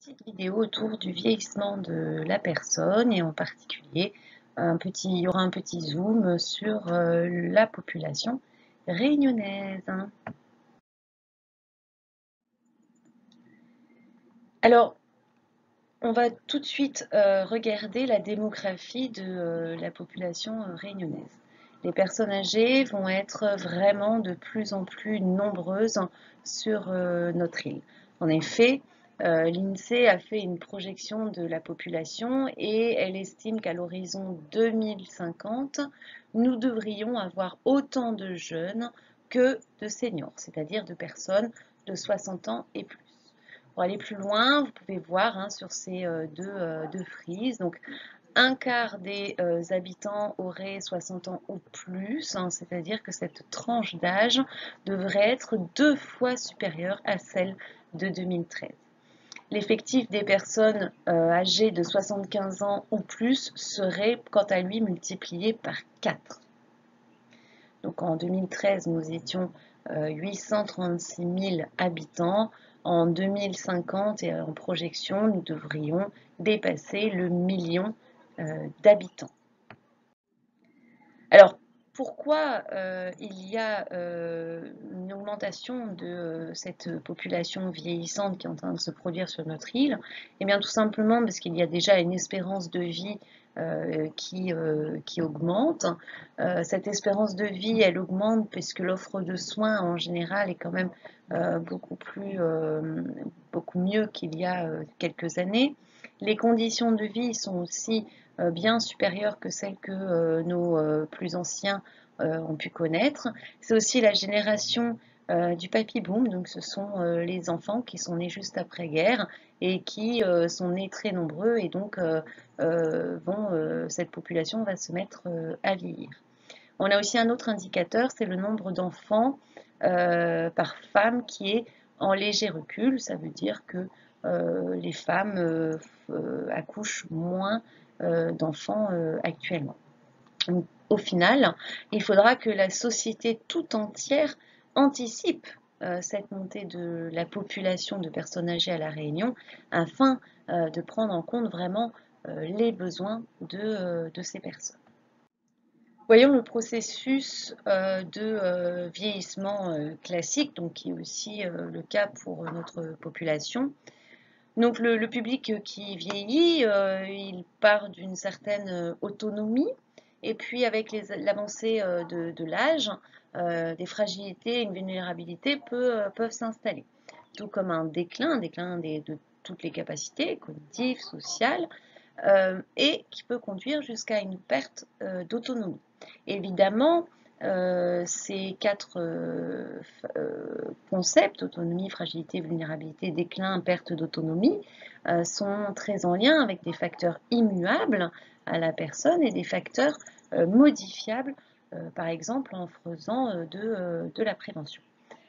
Petite vidéo autour du vieillissement de la personne et en particulier il y aura un petit zoom sur la population réunionnaise. Alors, on va tout de suite regarder la démographie de la population réunionnaise. Les personnes âgées vont être vraiment de plus en plus nombreuses sur notre île. En effet, l'INSEE a fait une projection de la population et elle estime qu'à l'horizon 2050, nous devrions avoir autant de jeunes que de seniors, c'est-à-dire de personnes de 60 ans et plus. Pour aller plus loin, vous pouvez voir sur ces deux frises. Donc, un quart des habitants auraient 60 ans ou plus, c'est-à-dire que cette tranche d'âge devrait être 2 fois supérieure à celle de 2013. L'effectif des personnes âgées de 75 ans ou plus serait quant à lui multiplié par 4. Donc en 2013, nous étions 836 000 habitants. En 2050 et en projection, nous devrions dépasser le million d'habitants. Alors, pourquoi il y a une augmentation de cette population vieillissante qui est en train de se produire sur notre île? Eh bien, tout simplement parce qu'il y a déjà une espérance de vie qui augmente. Cette espérance de vie, elle augmente puisque l'offre de soins en général est quand même beaucoup mieux qu'il y a quelques années. Les conditions de vie sont aussi bien supérieures que celles que nos plus anciens ont pu connaître. C'est aussi la génération du papy boom, donc ce sont les enfants qui sont nés juste après-guerre et qui sont nés très nombreux et donc cette population va se mettre à vieillir. On a aussi un autre indicateur, c'est le nombre d'enfants par femme qui est en léger recul. Ça veut dire que les femmes accouchent moins d'enfants actuellement. Donc, au final, il faudra que la société tout entière anticipe cette montée de la population de personnes âgées à La Réunion afin de prendre en compte vraiment les besoins de ces personnes. Voyons le processus de vieillissement classique, donc qui est aussi le cas pour notre population. Donc le public qui vieillit, il part d'une certaine autonomie, et puis avec l'avancée de l'âge, des fragilités et une vulnérabilité peuvent s'installer. Tout comme un déclin de toutes les capacités cognitives, sociales, et qui peut conduire jusqu'à une perte d'autonomie. Évidemment, ces quatre concepts, autonomie, fragilité, vulnérabilité, déclin, perte d'autonomie, sont très en lien avec des facteurs immuables à la personne et des facteurs modifiables, par exemple en faisant de la prévention.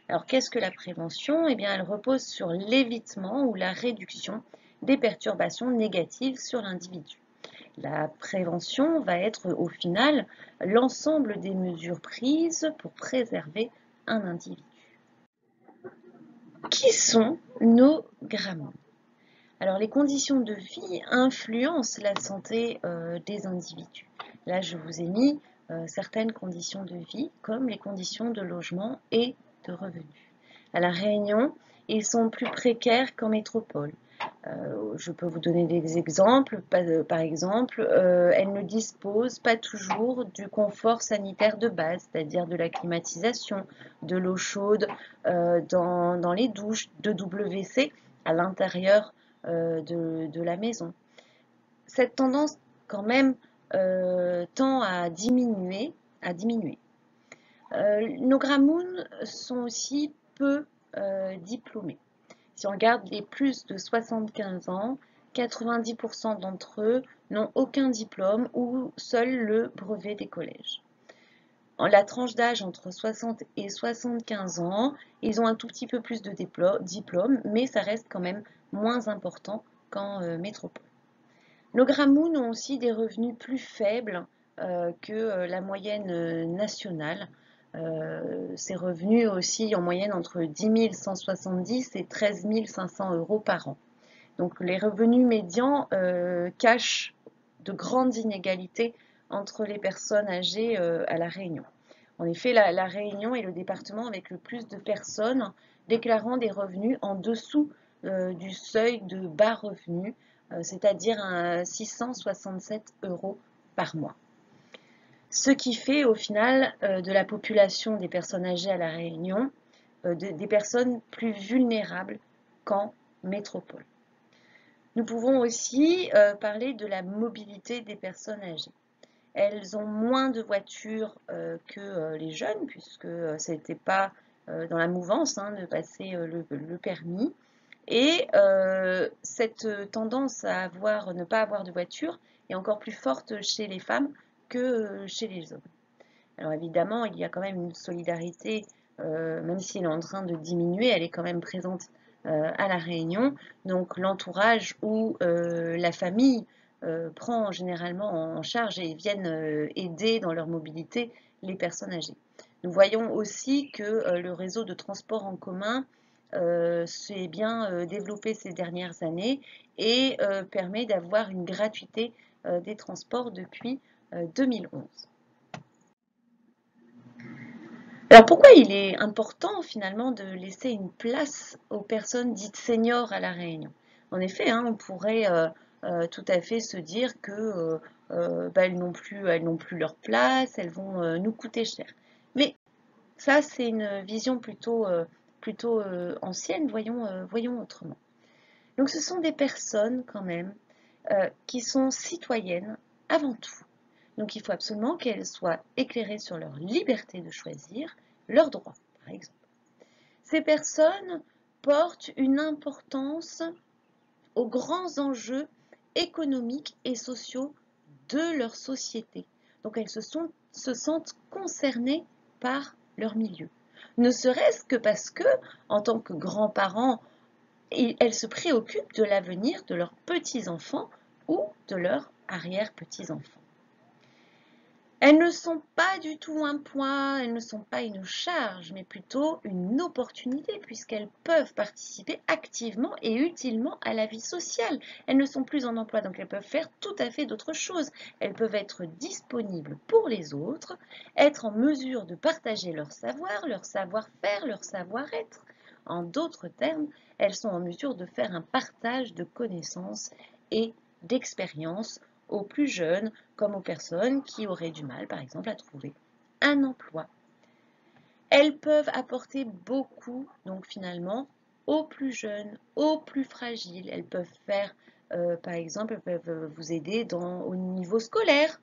Alors qu'est-ce que la prévention? Eh bien, elle repose sur l'évitement ou la réduction des perturbations négatives sur l'individu. La prévention va être au final l'ensemble des mesures prises pour préserver un individu. Qui sont nos grammons? Alors les conditions de vie influencent la santé des individus. Là, je vous ai mis certaines conditions de vie comme les conditions de logement et de revenus. À La Réunion, ils sont plus précaires qu'en métropole. Je peux vous donner des exemples. Par exemple, elles ne disposent pas toujours du confort sanitaire de base, c'est-à-dire de la climatisation, de l'eau chaude dans les douches, de WC à l'intérieur de la maison. Cette tendance, quand même, tend à diminuer. Nos gramounes sont aussi peu diplômés. Si on regarde les plus de 75 ans, 90% d'entre eux n'ont aucun diplôme ou seul le brevet des collèges. En la tranche d'âge entre 60 et 75 ans, ils ont un tout petit peu plus de diplômes, mais ça reste quand même moins important qu'en métropole. Nos gramounes ont aussi des revenus plus faibles que la moyenne nationale. Ces revenus oscillent en moyenne entre 10 170 et 13 500 euros par an. Donc les revenus médians cachent de grandes inégalités entre les personnes âgées à La Réunion. En effet, la Réunion est le département avec le plus de personnes déclarant des revenus en dessous du seuil de bas revenu, c'est-à-dire 667 € par mois. Ce qui fait au final de la population des personnes âgées à La Réunion des personnes plus vulnérables qu'en métropole. Nous pouvons aussi parler de la mobilité des personnes âgées. Elles ont moins de voitures que les jeunes, puisque ce n'était pas dans la mouvance de passer le permis. Et cette tendance à ne pas avoir de voiture est encore plus forte chez les femmes que chez les hommes. Alors évidemment, il y a quand même une solidarité, même si elle est en train de diminuer, elle est quand même présente à La Réunion. Donc l'entourage ou la famille prend généralement en charge et viennent aider dans leur mobilité les personnes âgées. Nous voyons aussi que le réseau de transport en commun s'est bien développé ces dernières années et permet d'avoir une gratuité des transports depuis 2011. Alors pourquoi il est important finalement de laisser une place aux personnes dites seniors à La Réunion? En effet, on pourrait tout à fait se dire que elles n'ont plus leur place, elles vont nous coûter cher. Mais ça, c'est une vision plutôt ancienne, voyons autrement. Donc ce sont des personnes quand même qui sont citoyennes avant tout. Donc il faut absolument qu'elles soient éclairées sur leur liberté de choisir leurs droits, par exemple. Ces personnes portent une importance aux grands enjeux économiques et sociaux de leur société. Donc elles se sentent concernées par leur milieu. Ne serait-ce que parce que, en tant que grands-parents, elles se préoccupent de l'avenir de leurs petits-enfants ou de leurs arrière-petits-enfants. Elles ne sont pas du tout un poids, elles ne sont pas une charge, mais plutôt une opportunité puisqu'elles peuvent participer activement et utilement à la vie sociale. Elles ne sont plus en emploi, donc elles peuvent faire tout à fait d'autres choses. Elles peuvent être disponibles pour les autres, être en mesure de partager leur savoir, leur savoir-faire, leur savoir-être. En d'autres termes, elles sont en mesure de faire un partage de connaissances et d'expériences aux plus jeunes comme aux personnes qui auraient du mal, par exemple, à trouver un emploi. Elles peuvent apporter beaucoup, donc finalement, aux plus jeunes, aux plus fragiles. Elles peuvent faire, par exemple, elles peuvent vous aider au niveau scolaire.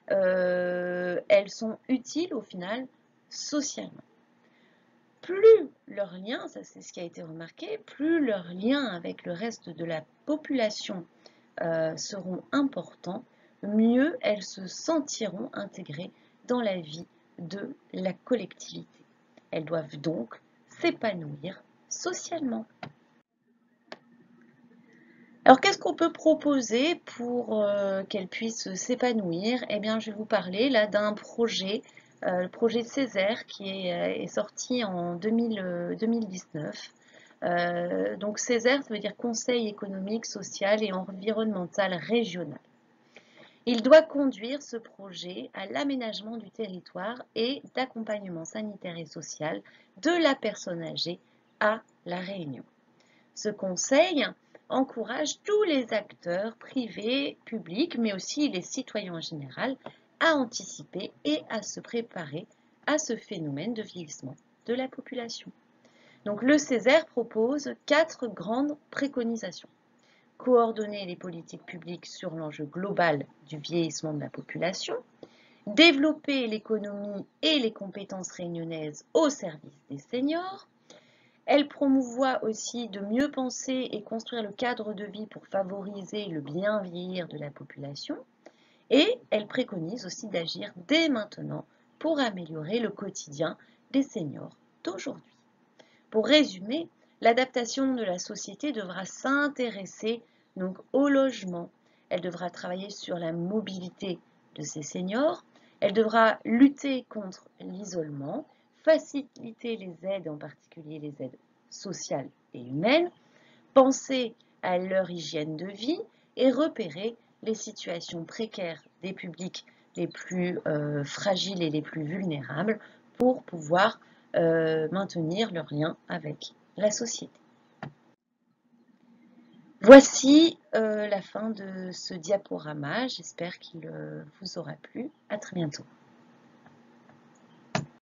Elles sont utiles au final socialement. Plus leurs liens, ça c'est ce qui a été remarqué, plus leurs liens avec le reste de la population seront importants, mieux elles se sentiront intégrées dans la vie de la collectivité. Elles doivent donc s'épanouir socialement. Alors qu'est-ce qu'on peut proposer pour qu'elles puissent s'épanouir? Eh bien, je vais vous parler là d'un projet, le projet Césaire qui est sorti en 2019. Donc Césaire, ça veut dire Conseil économique, social et environnemental régional. Il doit conduire ce projet à l'aménagement du territoire et d'accompagnement sanitaire et social de la personne âgée à La Réunion. Ce conseil encourage tous les acteurs privés, publics, mais aussi les citoyens en général, à anticiper et à se préparer à ce phénomène de vieillissement de la population. Donc le Césaire propose 4 grandes préconisations. Coordonner les politiques publiques sur l'enjeu global du vieillissement de la population, développer l'économie et les compétences réunionnaises au service des seniors. Elle promouvoit aussi de mieux penser et construire le cadre de vie pour favoriser le bien vieillir de la population. Et elle préconise aussi d'agir dès maintenant pour améliorer le quotidien des seniors d'aujourd'hui. Pour résumer, l'adaptation de la société devra s'intéresser donc au logement. Elle devra travailler sur la mobilité de ces seniors. Elle devra lutter contre l'isolement, faciliter les aides, en particulier les aides sociales et humaines, penser à leur hygiène de vie et repérer les situations précaires des publics les plus fragiles et les plus vulnérables pour pouvoir maintenir leur lien avec la société. Voici la fin de ce diaporama. J'espère qu'il vous aura plu. À très bientôt.